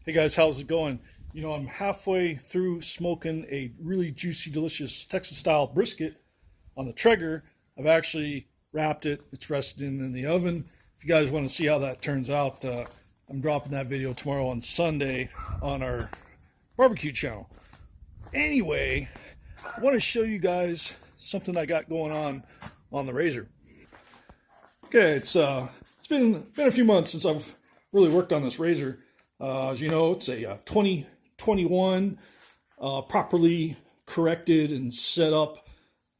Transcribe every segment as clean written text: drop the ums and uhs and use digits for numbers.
Hey guys, how's it going? You know, I'm halfway through smoking a really juicy, delicious Texas-style brisket on the Traeger. I've actually wrapped it. It's resting in the oven. If you guys want to see how that turns out, I'm dropping that video tomorrow on Sunday on our barbecue channel. Anyway, I want to show you guys something I got going on the RZR. Okay, it's been a few months since I've really worked on this RZR. As you know, it's a 2021 properly corrected and set up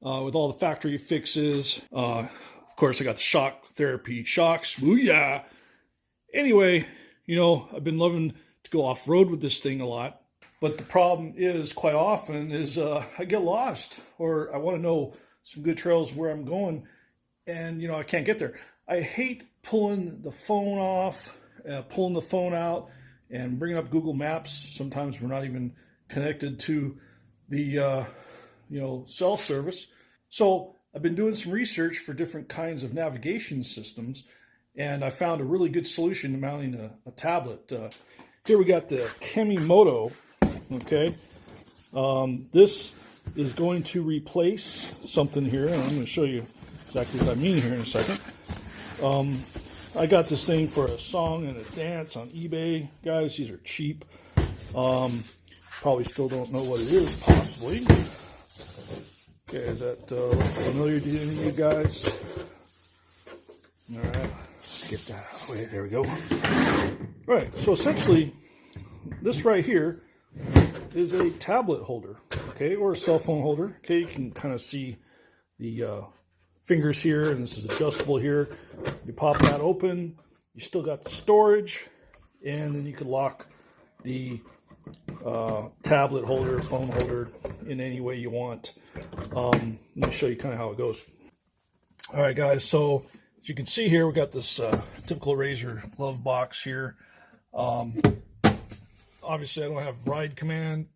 with all the factory fixes. Of course, I got the shock therapy shocks. Ooh, yeah. Anyway, you know, I've been loving to go off-road with this thing a lot. But the problem is, quite often, is I get lost, or I want to know some good trails where I'm going, and, you know, I can't get there. I hate pulling the phone off, pulling the phone out, and bringing up Google Maps. Sometimes we're not even connected to the cell service. So I've been doing some research for different kinds of navigation systems, and I found a really good solution to mounting a tablet. Here we got the Kemimoto. Okay, this is going to replace something here, and I'm going to show you exactly what I mean here in a second. I got this thing for a song and a dance on eBay. Guys, these are cheap. Probably still don't know what it is, possibly. Okay, is that familiar to any of you guys? All right, let's get that out of the way. There we go. All right, so essentially, this right here is a tablet holder, okay, or a cell phone holder. Okay, you can kind of see the fingers here, and this is adjustable here. You pop that open, you still got the storage, and then you can lock the tablet holder, phone holder in any way you want. Let me show you kind of how it goes. All right, guys, so as you can see here, we got this typical RZR glove box here. Obviously, I don't have ride command,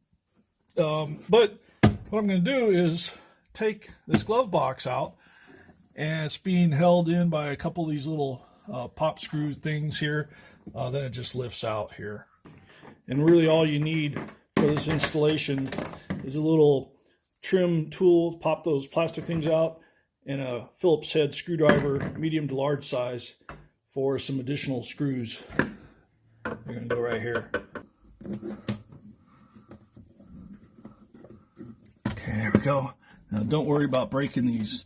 but what I'm going to do is take this glove box out, and it's being held in by a couple of these little pop screw things here. Then it just lifts out here. And really all you need for this installation is a little trim tool, pop those plastic things out, and a Phillips head screwdriver, medium to large size, for some additional screws. They're going to go right here. Okay, there we go. Now don't worry about breaking these.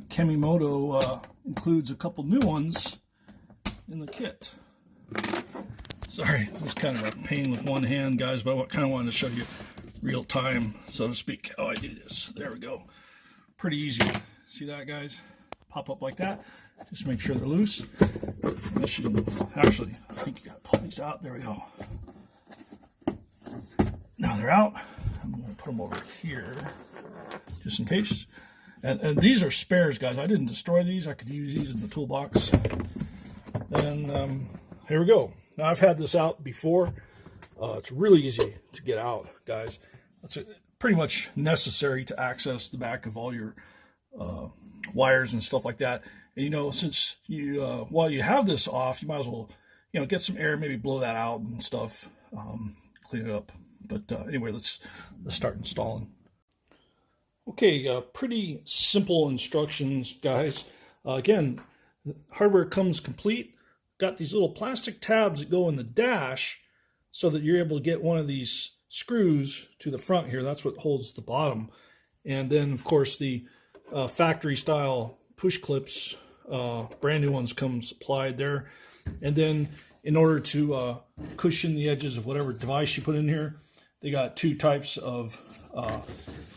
Kemimoto includes a couple new ones in the kit. Sorry, it's kind of a pain with one hand, guys, but I kind of wanted to show you real time, so to speak, how I do this. There we go. Pretty easy. See that, guys? Pop up like that. Just make sure they're loose. This should actually, I think you got to pull these out. There we go. Now they're out. I'm going to put them over here just in case. And these are spares, guys. I didn't destroy these. I could use these in the toolbox. And here we go. Now, I've had this out before. It's really easy to get out, guys. It's pretty much necessary to access the back of all your wires and stuff like that. And, you know, since you, while you have this off, you might as well, you know, get some air, maybe blow that out and stuff, clean it up. But anyway, let's start installing. Okay, pretty simple instructions, guys. Again, the hardware comes complete. Got these little plastic tabs that go in the dash so that you're able to get one of these screws to the front here. That's what holds the bottom. And then, of course, the factory-style push clips, brand new ones come supplied there. And then in order to cushion the edges of whatever device you put in here, they got two types of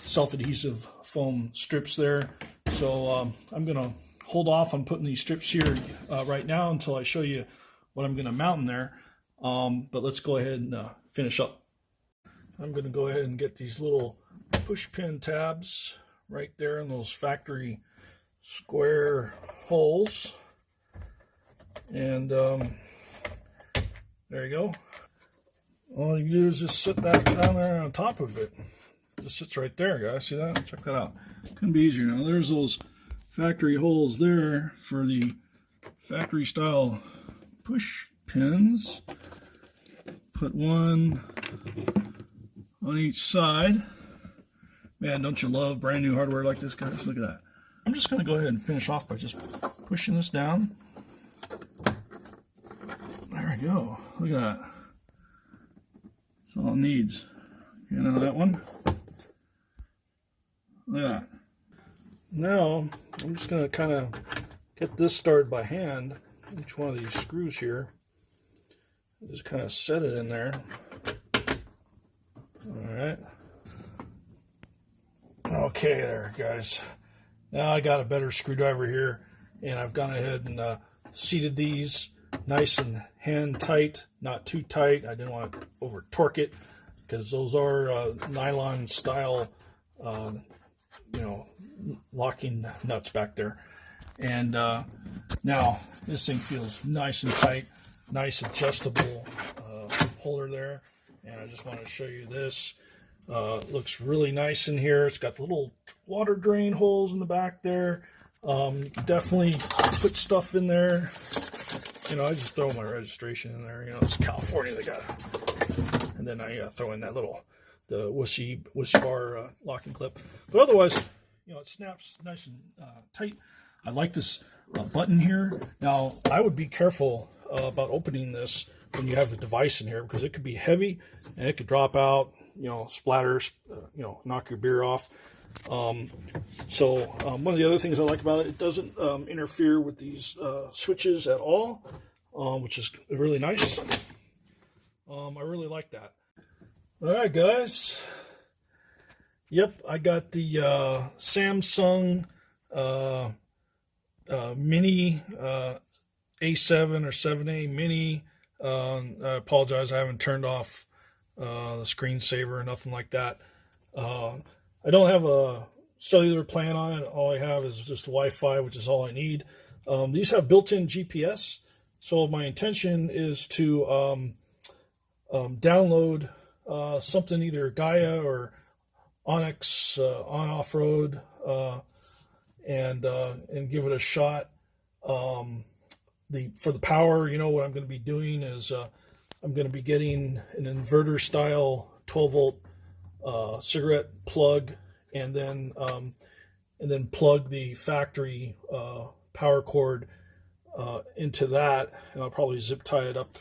self-adhesive foam strips there. So I'm going to hold off on putting these strips here right now until I show you what I'm going to mount in there. But let's go ahead and finish up. I'm going to go ahead and get these little push pin tabs right there in those factory square holes. And there you go. All you do is just sit that down there on top of it. It just sits right there, guys. See that? Check that out. Couldn't be easier. Now there's those factory holes there for the factory style push pins. put one on each side. Man, don't you love brand new hardware like this, guys? Look at that. I'm just going to go ahead and finish off by just pushing this down. There we go. Look at that. That's all it needs. You know that one? Look at that. Now, I'm just going to kind of get this started by hand. Each one of these screws here. Just kind of set it in there. Alright. Okay there, guys. Now I got a better screwdriver here, and I've gone ahead and seated these nice and hand tight, not too tight. I didn't want to over torque it because those are nylon style, you know, locking nuts back there. And now this thing feels nice and tight, nice adjustable holder there. And I just want to show you this. Looks really nice in here. It's got the little water drain holes in the back there. You can definitely put stuff in there. You know, I just throw my registration in there. You know, it's California, they got it. And then I throw in that little, the wussy bar locking clip. But otherwise, you know, it snaps nice and tight. I like this button here. Now, I would be careful about opening this when you have a device in here, because it could be heavy and it could drop out, you know, splatter, you know, knock your beer off. One of the other things I like about it, it doesn't interfere with these switches at all, which is really nice. I really like that. All right, guys. Yep, I got the Samsung Mini A7 or 7A Mini. I apologize, I haven't turned off the screensaver or nothing like that. I don't have a cellular plan on it. All I have is just Wi-Fi, which is all I need. These have built-in GPS, so my intention is to download something, either Gaia or Onyx on off-road, and give it a shot. For the power, you know, what I'm going to be doing is I'm going to be getting an inverter style 12-volt cigarette plug, and then plug the factory power cord into that, and I'll probably zip tie it up,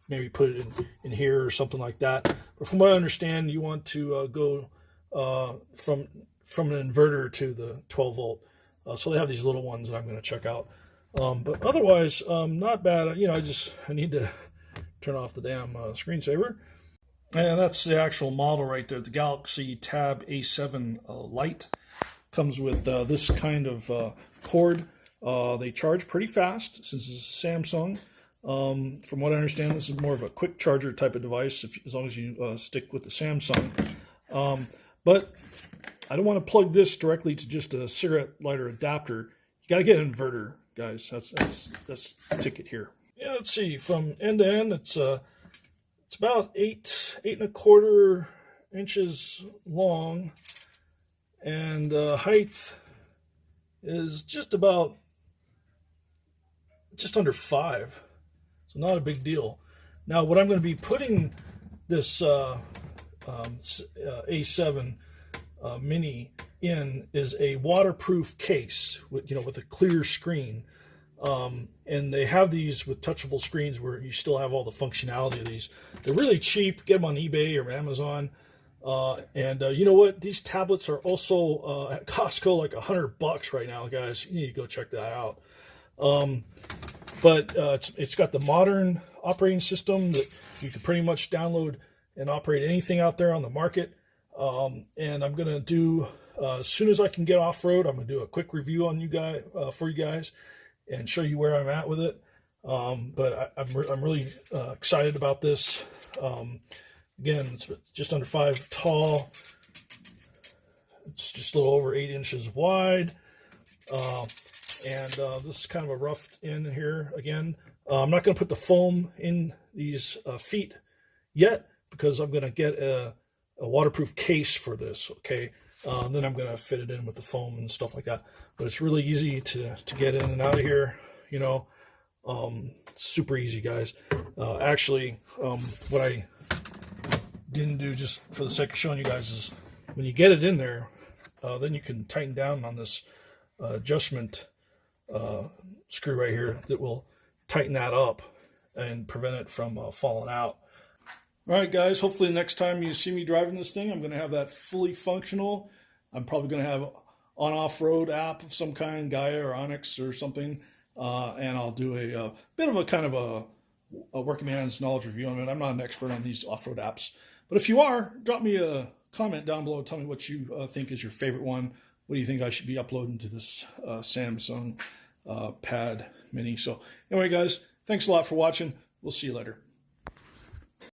maybe put it in here or something like that. But from what I understand, you want to go from an inverter to the 12-volt. So they have these little ones that I'm going to check out. But otherwise, not bad. You know, I need to turn off the damn screensaver. And that's the actual model right there, the Galaxy Tab A7 Lite. Comes with this kind of cord. They charge pretty fast since it's Samsung. From what I understand, this is more of a quick charger type of device, as long as you stick with the Samsung. But I don't want to plug this directly to just a cigarette lighter adapter. You got to get an inverter, guys. That's the ticket here. Yeah, let's see. From end to end, it's about 8.25 inches long, and height is just under 5. So not a big deal. Now, what I'm going to be putting this A7 Mini in is a waterproof case with a clear screen. And they have these with touchable screens where you still have all the functionality of these. They're really cheap. Get them on eBay or Amazon. You know what? These tablets are also at Costco like $100 right now, guys. You need to go check that out. It's got the modern operating system that you can pretty much download and operate anything out there on the market. And I'm gonna do as soon as I can get off road, I'm gonna do a quick review on for you guys and show you where I'm at with it. But I'm really excited about this. Again, it's just under 5 tall. It's just a little over 8 inches wide. This is kind of a rough end here. Again, I'm not going to put the foam in these feet yet because I'm going to get a waterproof case for this, okay? Then I'm going to fit it in with the foam and stuff like that. But it's really easy to get in and out of here, you know. super easy, guys. Actually, what I didn't do, just for the sake of showing you guys, is when you get it in there, then you can tighten down on this adjustment screw right here that will tighten that up and prevent it from falling out. All right, guys, hopefully the next time you see me driving this thing, I'm going to have that fully functional. I'm probably going to have on-off-road app of some kind, Gaia or Onyx or something, and I'll do a bit of a kind of a working man's knowledge review on it. I'm not an expert on these off-road apps, but if you are, drop me a comment down below. Tell me what you think is your favorite one. What do you think I should be uploading to this Samsung Pad Mini? So anyway, guys, thanks a lot for watching. We'll see you later.